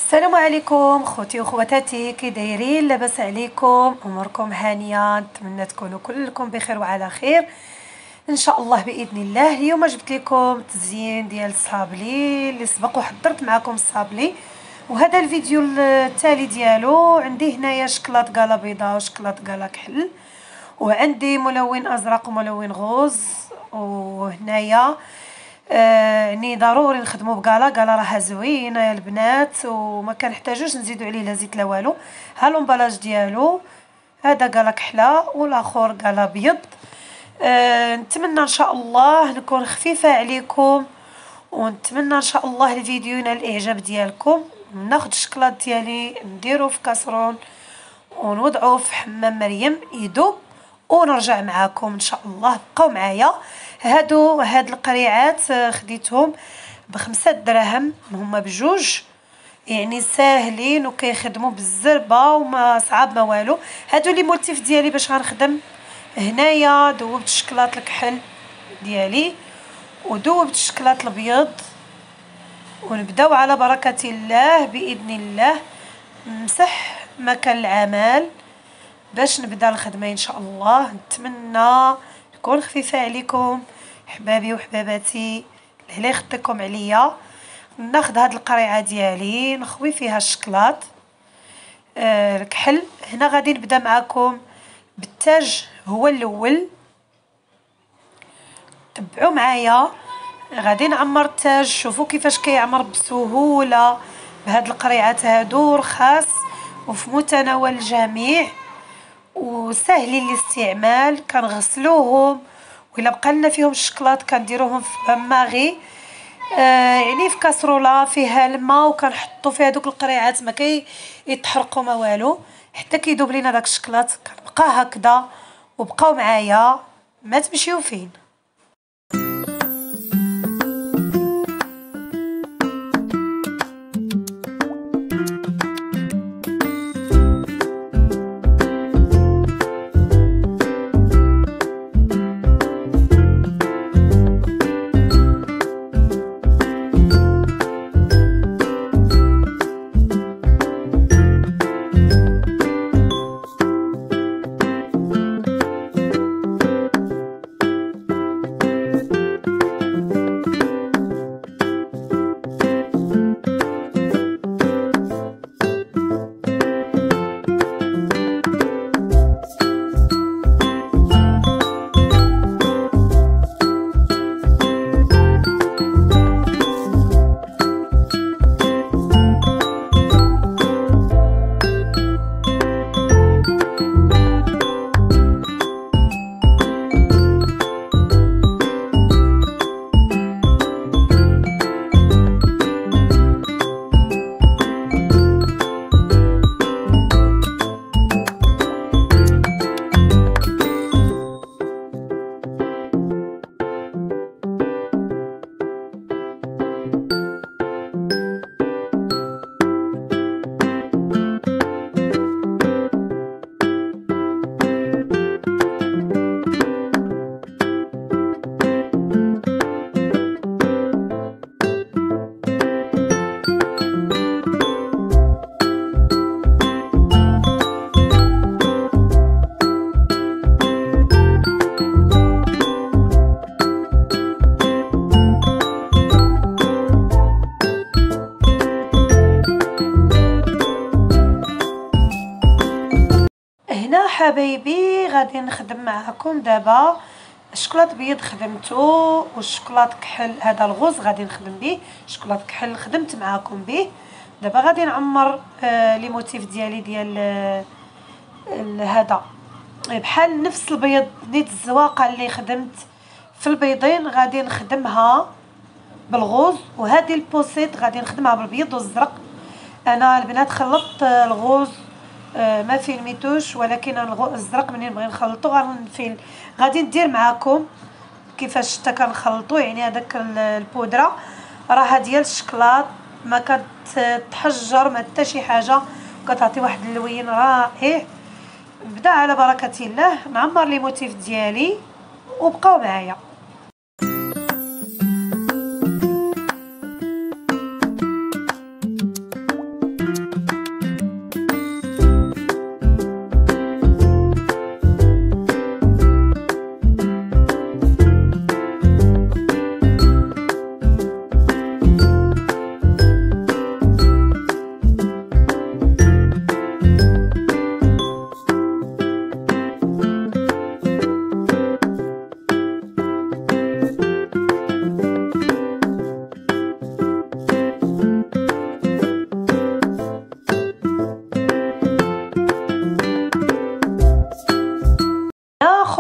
السلام عليكم خوتي وخواتاتي، كي دايرين؟ لاباس عليكم؟ اموركم هانيه؟ نتمنى تكونوا كلكم بخير وعلى خير ان شاء الله باذن الله. اليوم جبت لكم تزيين ديال الصابلي اللي سبق وحضرت معكم الصابلي، وهذا الفيديو التالي ديالو. عندي هنايا شكلاط قاله بيضاء وشكلاط قاله كحل، وعندي ملون ازرق وملون غوز. وهنايا يعني ضروري نخدموا بقاله راها زوينه يا البنات، وما كنحتاجوش نزيدوا عليه لا زيت لا والو. ها لومبالاج ديالو، هذا قاله كحله والاخر قاله ابيض. نتمنى ان شاء الله نكون خفيفه عليكم، ونتمنى ان شاء الله الفيديو ينال الاعجاب ديالكم. ناخذ الشكلاط ديالي نديرو في كاسرون ونوضعوه في حمام مريم يذوب، ونرجع معاكم ان شاء الله. بقاو معايا. هاد القريعات خديتهم ب5 دراهم، هما بجوج، يعني ساهلين وكيخدموا بالزربه وما صعاب ما والو. هادو لي موتيف ديالي باش غنخدم. هنايا ذوبت الشكلاط الكحل ديالي وذوبت الشكلاط الابيض، ونبداو على بركه الله باذن الله. نمسح مكان العمل باش نبدا الخدمه ان شاء الله. نتمنى تكون خفيفه عليكم حبابي وحباباتي، الله يخطيكم عليا. ناخذ هاد القريعه ديالي نخوي فيها الشكلاط الكحل. هنا غادي نبدا معكم بالتاج هو الاول، تبعوا معايا. غادي نعمر التاج، شوفوا كيفاش كيعمر بسهوله بهاد القريعات هادو، رخاص وفي متناول الجميع وسهلين الاستعمال. كنغسلوهم، وإلا بقى لنا فيهم الشكلاط كنديروهم في باماغي، يعني في كاسروله فيها الماء، وكنحطوا فيها دوك القريعات ما يتحرقوا ما والو حتى كيذوب لينا داك الشكلاط. كنبقى هكذا، وبقاو معايا ما تمشيو فين. هنا حبايبي غادي نخدم معكم دابا الشكلاط بيض خدمته، والشكلاط كحل هذا الغوز غادي نخدم به. شكلاط كحل خدمت معكم به. دابا غادي نعمر لي موتيف ديالي ديال هذا بحال نفس البيض. نيت الزواقه اللي خدمت في البيضين غادي نخدمها بالغوز، وهذه البوسيط غادي نخدمها بالبيض والزرق. انا البنات خلطت الغوز ما فيلميتوش، ولكن الزرق منين بغي نخلطو غادي ندير معاكم كيفاش حتى كنخلطو. يعني هذاك البودره راها ديال الشكلاط، ما كتحجر ما حتى شي حاجه، كتعطي واحد اللوين رائع. نبدا على بركه الله نعمر لي موتيف ديالي وبقاو معايا.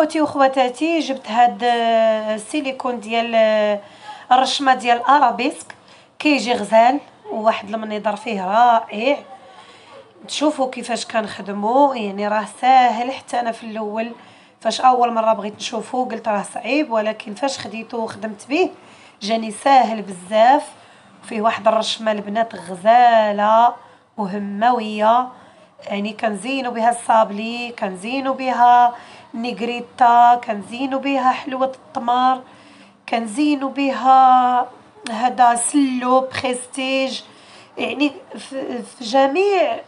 خوتي وخواتاتي جبت هاد السيليكون ديال الرشمه ديال ارابيسك، كيجي غزال وواحد المنظر فيه رائع. تشوفوا كيفاش كنخدمو، يعني راه ساهل. حتى انا في الاول فاش اول مره بغيت نشوفو قلت راه صعيب، ولكن فاش خديته وخدمت به جاني ساهل بزاف. فيه واحد الرشمه البنات غزاله وهمويه، يعني كنزينوا بها الصابلي، كنزينوا بها النيغريتا، كنزينوا بها حلوه التمر، كنزينوا بها هذا سلو بريستيج. يعني في جميع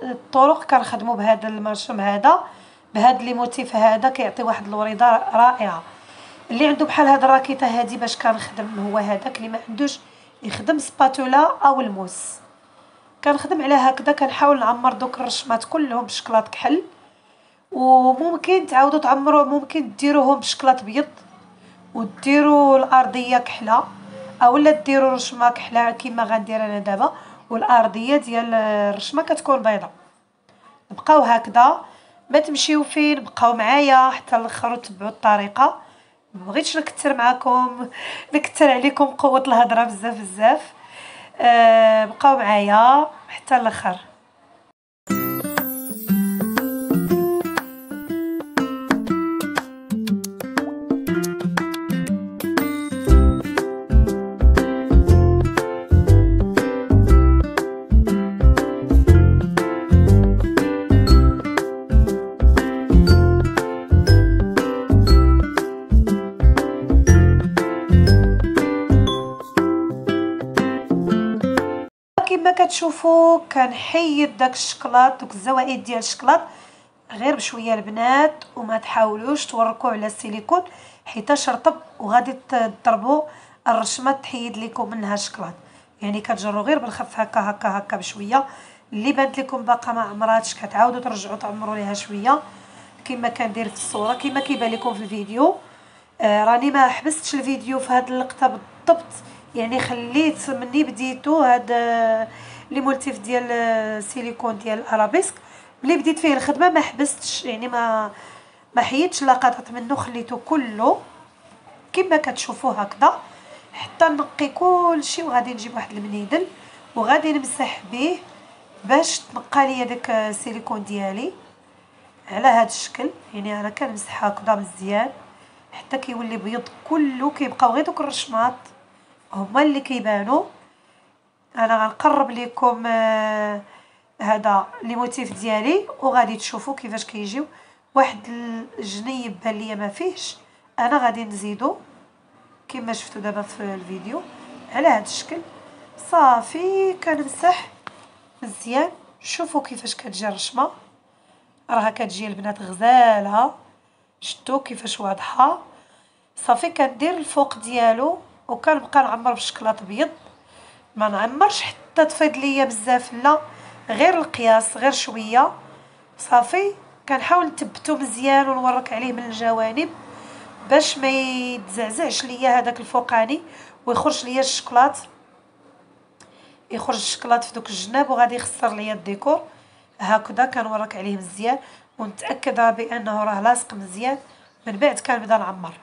الطرق كنخدموا بهذا المرشم هذا، بهذا لي موتيف هذا، كيعطي واحد الوريده رائعه. اللي عنده بحال هاد الراكيته هذه باش كنخدم هو هذاك، اللي ما عندوش يخدم سباتولا او الموس. كنخدم على هكذا، كنحاول نعمر دوك الرشمات كلهم بشكلاط كحل، وممكن تعاودوا تعمروا، ممكن ديروهم بشكلاط بيض وديروا الارضيه كحله، اولا ديروا رشمه كحله كيما غندير انا دابا، والارضيه ديال الرشمه كتكون بيضاء. بقاو هكذا، ما تمشيو فين، بقاو معايا حتى الاخر وتبعوا الطريقه. ما بغيتش نكثر معكم، نكثر عليكم قوه الهضره بزاف بزاف. بقاو معايا حتى الاخر. كما كتشوفوا كنحيد داك الشكلاط، دوك الزوائد ديال الشكلاط غير بشويه البنات، وما تحاولوش توركوا على السيليكون حيتاش رطب وغادي تضربوا الرشمه تحيد لكم منها الشكلاط. يعني كتجروا غير بالخف هكا هكا هكا بشويه. اللي بانت لكم باقا ما عمراتش كتعاودوا ترجعوا تعمروا ليها شويه كما كندير في الصوره كما كيبان لكم في الفيديو. راني ما حبستش الفيديو في هذا اللقطه بالضبط، يعني خليت مني بديتو هذا لي مولتيف ديال السيليكون ديال الارابيسك، ملي بديت فيه الخدمه ما حبستش، يعني ما حيدتش لقطات منه، خليته كله كما كتشوفوا هكذا حتى نقي كلشي. وغادي نجيب واحد المنيدل وغادي نمسح به باش تنقى ليا داك السيليكون ديالي على هذا الشكل. يعني انا كنمسح هكذا مزيان حتى كيولي بيض كله، كيبقاو غير دوك الرشمات هما اللي كيبانوا. انا غنقرب لكم هذا لي موتيف ديالي وغادي تشوفوا كيفاش كيجيو. واحد الجنيب بان ليا ما فيهش، انا غادي نزيدو كما شفتوا دابا في الفيديو على هذا الشكل. صافي كنمسح مزيان. شوفوا كيفاش كتجي الرشمه، راها كتجي البنات غزاله، شفتوا كيفاش واضحه. صافي كندير الفوق ديالو وكنبقى نعمر بالشكلاط بيض، ما نعمرش حتى تفيض ليا بزاف، لا غير القياس، غير شويه. صافي كنحاول نثبتو مزيان ونورك عليه من الجوانب باش ما يتزعزعش ليا هذاك الفوقاني ويخرج ليا الشكلاط، يخرج الشكلاط في دوك الجناب وغادي يخسر ليا الديكور. هكذا كنورك عليه مزيان ونتاكد بانه راه لاصق مزيان، من بعد كنبدا نعمر.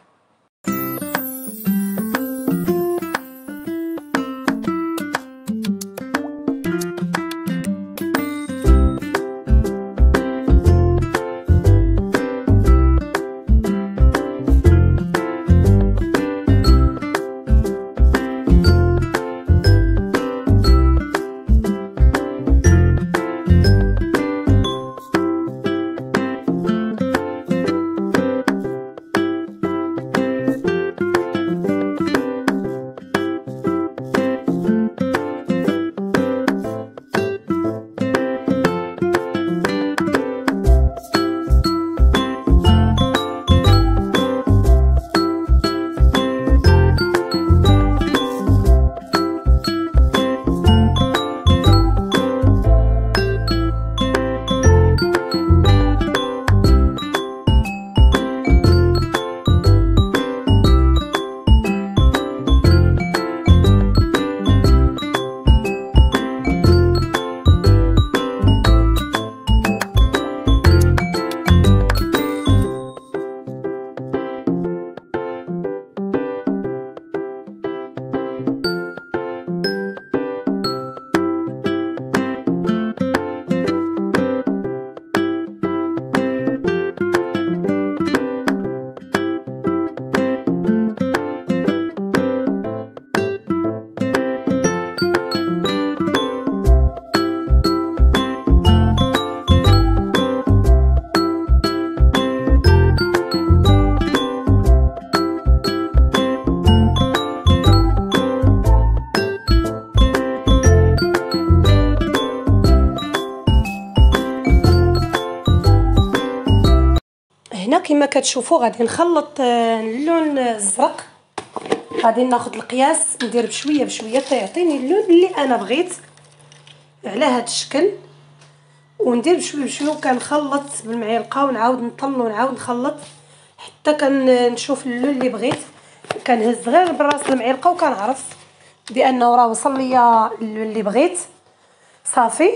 كما كتشوفوا غادي نخلط اللون الزرق. غادي ناخذ القياس ندير بشويه بشويه تيعطيني اللون اللي انا بغيت على هذا الشكل، وندير بشويه بشويه وكنخلط بالمعلقه ونعاود نطل ونعاود نخلط حتى كنشوف اللون اللي بغيت. كنهز غير براس المعلقه وكنعرف بانه راه وصل ليا اللون اللي بغيت. صافي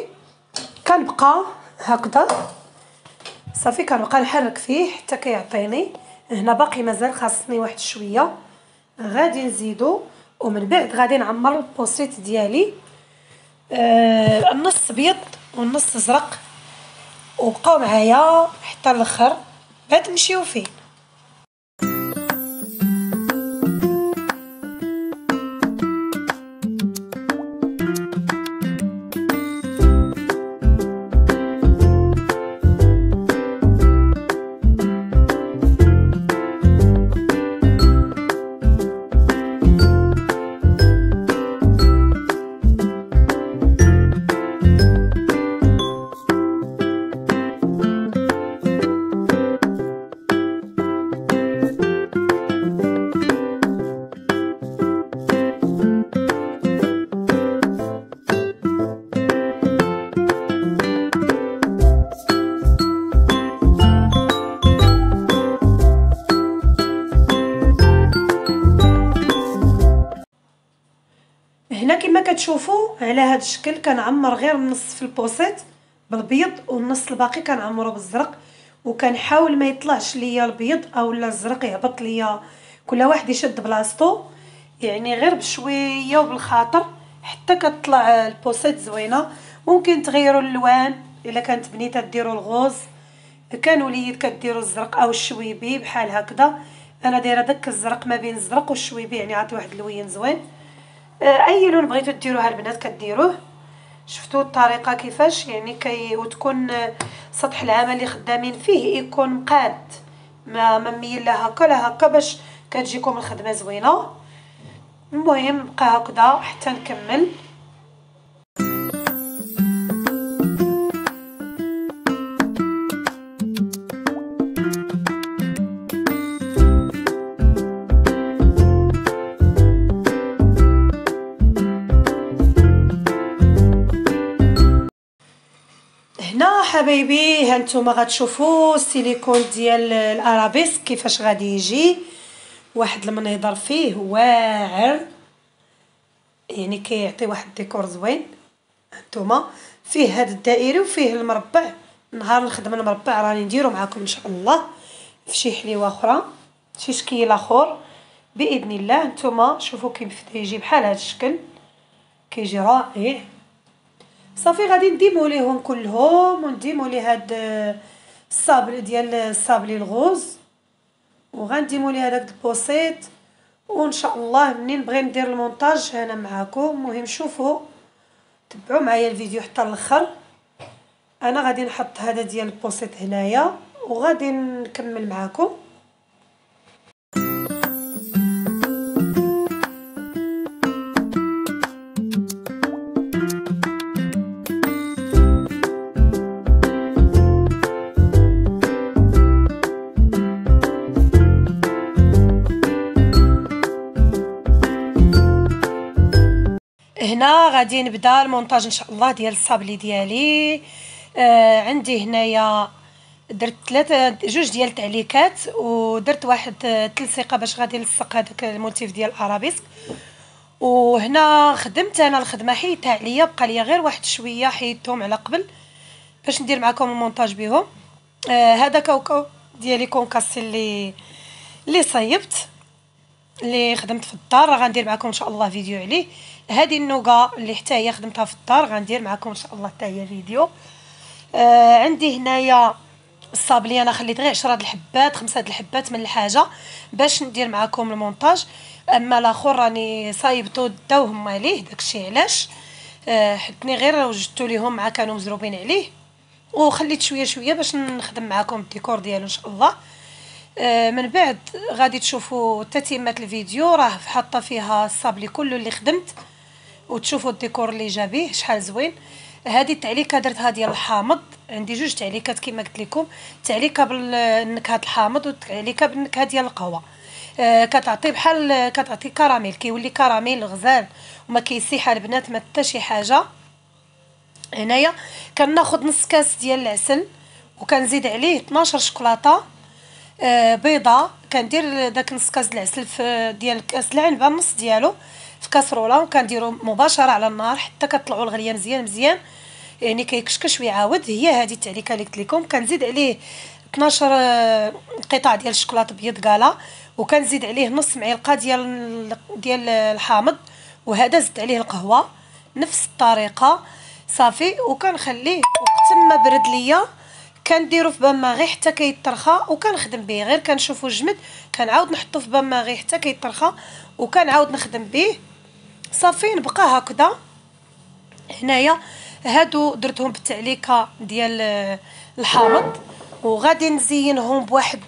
كنبقى هكذا، صافي كنبقى نحرك فيه حتى كيعطيني. هنا باقي مازال خاصني واحد شويه، غادي نزيدو ومن بعد غادي نعمر البوسيط ديالي النص ابيض والنص ازرق، وبقاو معايا حتى الاخر بعد نمشيو فيه. هنا كما كتشوفوا على هذا الشكل كنعمر غير النص في البوسيط بالبيض والنص الباقي كنعمرو بالزرق، وكنحاول ما يطلعش ليا البيض اولا الزرق يهبط ليا، كل واحد يشد بلاصتو، يعني غير بشويه وبالخاطر حتى كتطلع البوسيط زوينه. ممكن تغيروا الالوان الا كانت بنيته ديروا الغوز، كان وليد كديروا الزرق او الشويبي بحال هكذا. انا دايره داك الزرق ما بين الزرق والشويبي، يعني عطي واحد اللوين زوين. اي لون بغيتو ديروها البنات كديروه. شفتوا الطريقه كيفاش يعني وتكون سطح العمل اللي خدامين فيه يكون مقاد، ما مميل لا هكا لا هكا، باش كتجيكم الخدمه زوينه. المهم نبقى هكذا حتى نكمل. هنا حبايبي هانتوما غتشوفوا السيليكون ديال الارابيسك كيفاش غادي يجي، واحد المنظر فيه واعر، يعني كيعطي واحد الديكور زوين. هانتوما فيه هذا الدائري وفيه المربع، نهار نخدم المربع راني نديرو معكم ان شاء الله في شي حليوه اخرى، شي شكل اخر باذن الله. هانتوما شوفوا كيف يجي بحال هذا الشكل، كيجي رائع. صافي غادي نديمو ليهم كلهم ونديمو ليه هاد الصابل ديال الصابلي الغوز، وغنديمو ليه هذاك البوسيط، وان شاء الله منين بغي ندير المونتاج انا معكم. المهم شوفوا تبعوا معايا الفيديو حتى الاخر. انا غادي نحط هذا ديال البوسيط هنايا وغادي نكمل معكم. هنا غادي نبدا المونتاج ان شاء الله ديال الصابلي ديالي. عندي هنايا درت جوج ديال التعليكات، ودرت واحد تلصيقه باش غادي نلصق هذاك الموتيف ديال الارابيسك. وهنا خدمت انا الخدمه حيدتها عليا، بقى ليا غير واحد شويه حيدتهم على قبل باش ندير معكم المونتاج بهم. هذا كاوكاو ديالي كونكاسي اللي صيبت، اللي خدمت في الدار، غندير معكم ان شاء الله فيديو عليه. هذه النوغا اللي حتى هي خدمتها في الدار، غندير معكم ان شاء الله حتى هي فيديو. عندي هنايا الصابلي انا خليت غير 10 د الحبات 5 د الحبات من الحاجه باش ندير معكم المونتاج. اما الاخر راني صايبتو داوهم عليه، داكشي علاش حطني غير وجدتو ليهم مع كانوا مزروبين عليه، وخليت شويه شويه باش نخدم معكم الديكور ديالو ان شاء الله. من بعد غادي تشوفوا تتمه الفيديو، راه حاطه فيها الصابلي كله اللي خدمت، وتشوفوا الديكور اللي جا به شحال زوين. هذه التعليكه درتها ديال الحامض. عندي جوج تعليكات كما قلت لكم، تعليكه بالنكهه الحامض وتعليكه بالنكهه ديال القهوه. كتعطي بحال كتعطي كراميل، كيولي كراميل غزال وما كيسيح البنات ما حتى شي حاجه. هنايا كناخذ نص كاس ديال العسل وكنزيد عليه 12 شوكولاته بيضه. كندير داك نص كاس العسل في ديال كاس العنبه النص ديالو في كاسروله، وكنديرو مباشره على النار حتى كطلعوا الغليه مزيان مزيان، يعني كيكشكش ويعاود. هي هذه التعليكه اللي قلت لكم. كنزيد عليه 12 قطعه ديال الشوكولاته بيض كالا، وكنزيد عليه نص معلقه ديال الحامض، وهذا زدت عليه القهوه نفس الطريقه صافي. وكنخليه وقت ما برد ليا كنديرو في باماغي حتى كيترخى، وكنخدم به. غير كنشوفو جمد كنعاود نحطو في باماغي حتى كيترخى وكنعاود نخدم به صافي. نبقى هكذا. هنايا هادو درتهم بالتعليكه ديال الحامض، وغادي نزينهم بواحد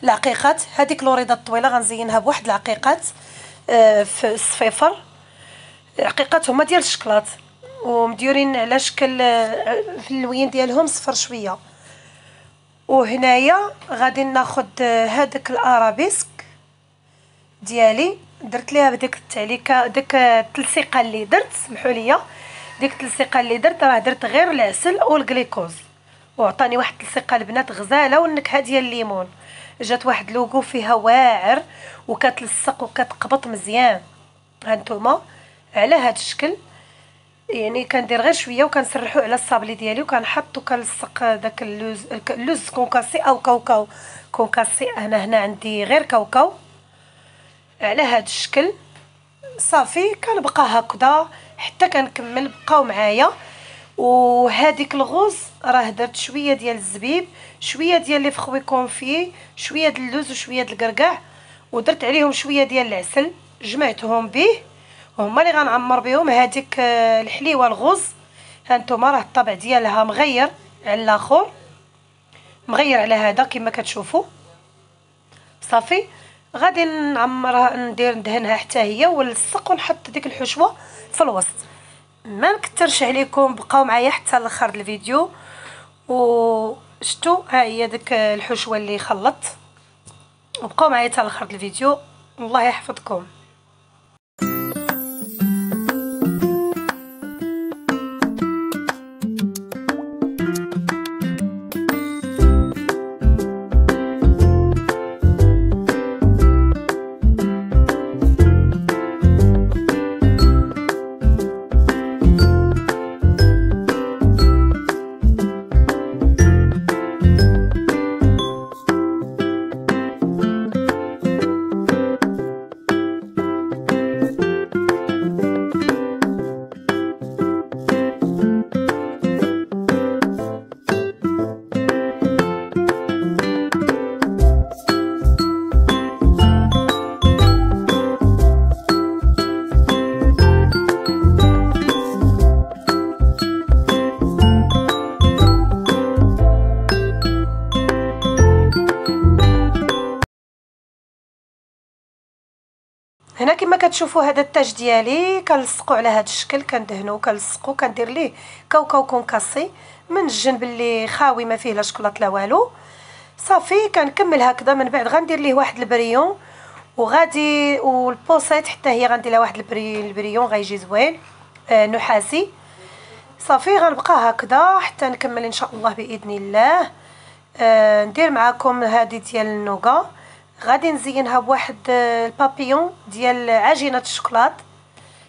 العقيقات. هذيك الوريده الطويله غنزينها بواحد العقيقات في الصفيفر. عقيقات هما ديال الشكلاط ومديورين على شكل في اللوين ديالهم صفر شويه. وهنايا غادي ناخذ هذاك الارابيسك ديالي، درت ليها بديك التعليكه ديك التلصيقه اللي درت. سمحوا لي، ديك التلصيقه اللي درت راه درت غير العسل والجليكوز، وعطاني واحد التلصيقه البنات غزاله. والنكهه ديال الليمون جات واحد لوغو فيها واعر وكتلصق وكتقبط مزيان. هانتوما على هذا الشكل، يعني كندير غير شويه وكنسرحو على الصابلي ديالي وكنحط وكنلصق داك اللوز كونكاسي او كاوكاو كونكاسي. انا هنا عندي غير كاوكاو على هذا الشكل صافي. كنبقى هكذا حتى كنكمل. بقاو معايا. وهذيك الغوز راه درت شويه ديال الزبيب، شويه ديال لي فخوي كونفي، شويه ديال اللوز وشويه ديال الكركاع، ودرت عليهم شويه ديال العسل جمعتهم به، هما اللي غنعمر بهم هذيك الحليوه الغوز. هانتوما راه الطبع ديالها مغير على الاخر، مغير على هذا كما كتشوفوا صافي. غادي نعمرها ندهنها حتى هي ونلصق ونحط ديك الحشوه في الوسط. ما نكثرش عليكم، بقاو معايا حتى لاخر الفيديو. وشتو ها هي ديك الحشوه اللي خلطت، وبقاو معايا حتى لاخر الفيديو. الله يحفظكم. هنا كما كتشوفوا هذا التاج ديالي كنلصقوا على هذا الشكل، كندهنوا كنلصقوا، كندير ليه كاوكاو كونكاسي من الجنب اللي خاوي ما فيه لا شكلاط لا والو صافي. كنكمل هكذا. من بعد غندير ليه واحد البريون وغادي والبوسيط حتى هي غندير لها واحد البريون غيجي زوين نحاسي صافي. غنبقى هكذا حتى نكمل ان شاء الله باذن الله. ندير معكم هذه ديال النوغا، غادي نزينها بواحد البابيون ديال عجينه الشوكولات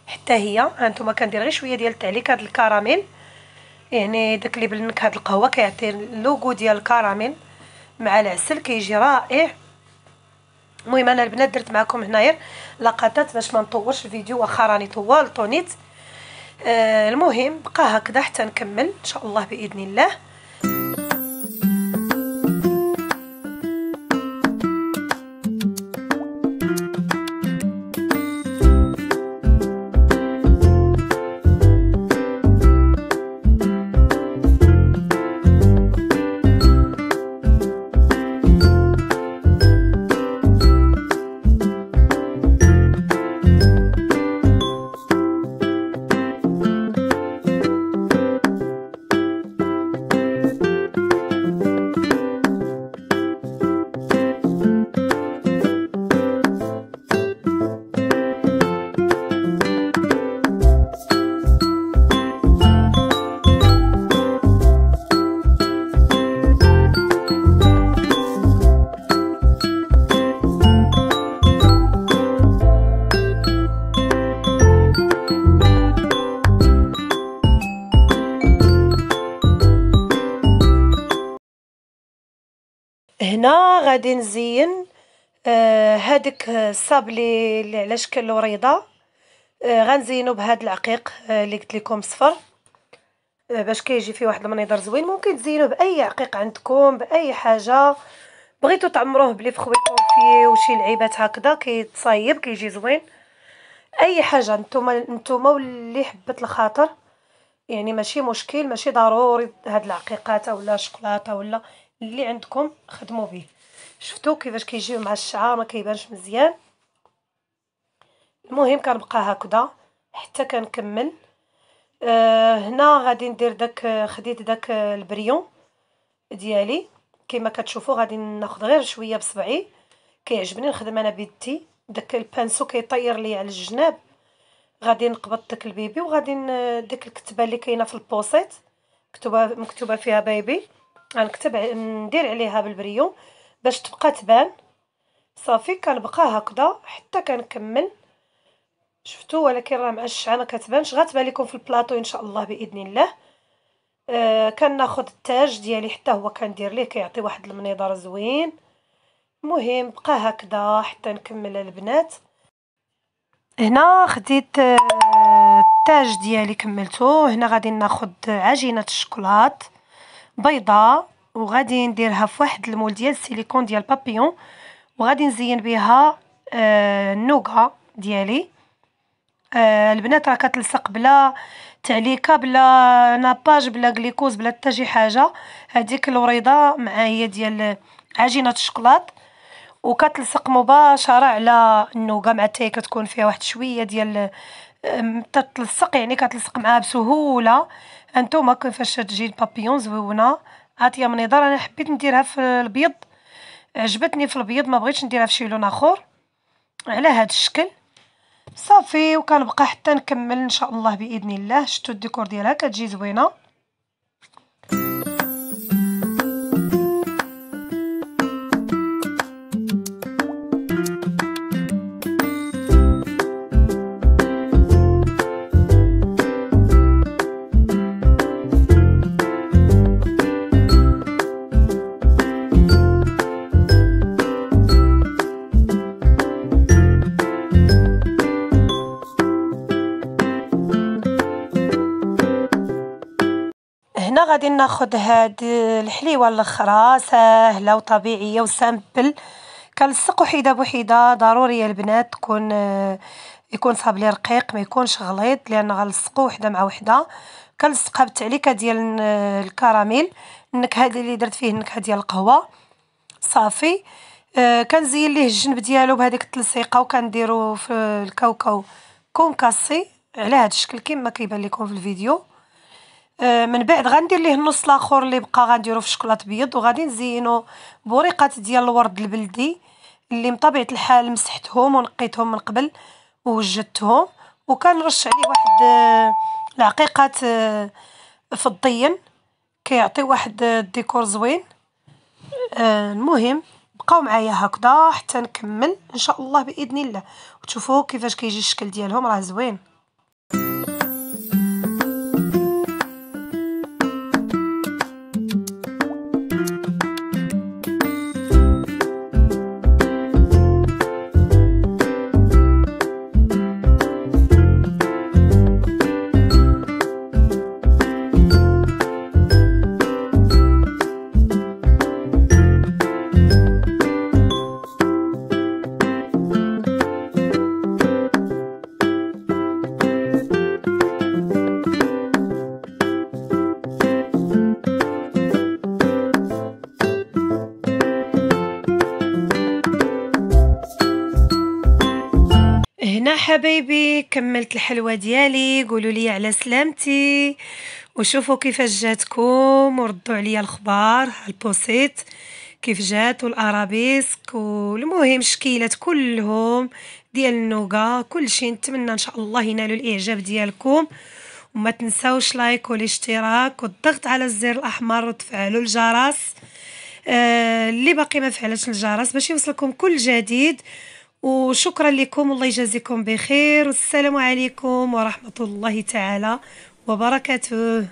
حتى هي. هانتوما كندير غير شويه ديال التعليك هذا الكراميل، يعني داك اللي بالنكهه القهوه كيعطي اللوغو ديال الكراميل مع العسل كيجي رائع. المهم انا البنات درت معكم هنايا لقطات باش ما نطولش الفيديو، واخا راني طولتو نيت. المهم بقى هكذا حتى نكمل ان شاء الله باذن الله. هنا غادي نزين هاديك الصاب اللي على شكل وريضه. غنزينو بهاد العقيق اللي قلت لكم صفر، باش كيجي فيه واحد المنظر زوين. ممكن تزينوه باي عقيق عندكم، باي حاجه بغيتو تعمروه بلي فخوي كونفي وشي لعيبات هكذا كيتصايب كيجي زوين. اي حاجه نتوما واللي حبت الخاطر، يعني ماشي مشكل، ماشي ضروري هاد العقيقات ولا شوكولاته ولا اللي عندكم خدموا به. شفتوا كيفاش كيجيو مع الشعار ما كيبانش مزيان. المهم كنبقى هكذا حتى كنكمل. هنا غادي ندير داك، خديت داك البريون ديالي كما كتشوفوا. غادي ناخذ غير شويه بصبعي، كيعجبني نخدم انا بيدي. داك البانسو كيطير لي على الجناب. غادي نقبط داك البيبي وغادي ديك الكتبه اللي كاينه في البوسيط مكتوبه فيها بيبي، غنكتب ندير عليها بالبريون باش تبقى تبان. صافي كنبقى هكذا حتى كنكمل. شفتوا ولكن راه مع الشعه ما كتبانش، غتبان لكم في البلاطو ان شاء الله باذن الله. كناخذ التاج ديالي حتى هو كندير ليه، كيعطي واحد المنظر زوين. المهم بقى هكذا حتى نكمل البنات. هنا خديت التاج ديالي كملته. هنا غادي ناخذ عجينه الشوكولات بيضاء وغادي نديرها في واحد المول ديال السيليكون ديال بابيون، وغادي نزين بها النوغا ديالي. البنات راه كتلصق بلا تعليكه، بلا ناباج، بلا غليكوز، بلا حتى شي حاجه. هذيك الوريضه مع هي ديال عجينه الشوكولات وكتلصق مباشره على النوغا، مع حتى كتكون فيها واحد شويه ديال تتلصق، يعني كتلصق معها بسهوله. هانتوما كيفاش تجي البابيون زويونه عاطيه منظر. انا حبيت نديرها في الابيض، عجبتني في الابيض، ما بغيتش نديرها في شي لون اخر على هذا الشكل. صافي وكنبقى حتى نكمل ان شاء الله باذن الله. شفتوا الديكور ديالها كتجي زوينه. هنا غادي ناخذ هاد الحليوه الاخرى ساهله وطبيعيه وسامبل. كنلصق وحده بوحده. ضروري البنات يكون صابلي رقيق، ما يكونش غليظ، لان غنلصقوا وحده مع وحده. كنلصقها بالتعليكه ديال الكراميل، النكهه اللي درت فيه النكهه ديال القهوه. صافي كنزين ليه الجنب ديالو بهذيك التلصيقه، وكنديرو في الكاوكاو كونكاسي على هذا الشكل كما كيبان لكم في الفيديو. من بعد غندير ليه النص الاخر اللي بقى غنديرو في الشوكولاط ابيض، وغادي نزينو بوريقات ديال الورد البلدي اللي بطبيعه الحال مسحتهم ونقيتهم من قبل ووجدتهم، وكنرش عليه واحد العقيقات فضيا كيعطي واحد الديكور زوين. المهم بقاو معايا هكذا حتى نكمل ان شاء الله باذن الله، وتشوفوا كيفاش كيجي الشكل ديالهم راه زوين. هنا حبايبي كملت الحلوى ديالي. قولوا لي على سلامتي وشوفوا كيفاش جاتكم وردوا عليا الخبار. البوسيت كيف جات والارابيسك والمهم الشكيلات كلهم ديال النوغا كلشي. نتمنى ان شاء الله ينالوا الاعجاب ديالكم، وما تنساوش لايك والاشتراك والضغط على الزر الاحمر وتفعلوا الجرس اللي باقي ما فعلش الجرس باش يوصلكم كل جديد. وشكرا لكم والله يجازيكم بخير، والسلام عليكم ورحمة الله تعالى وبركاته.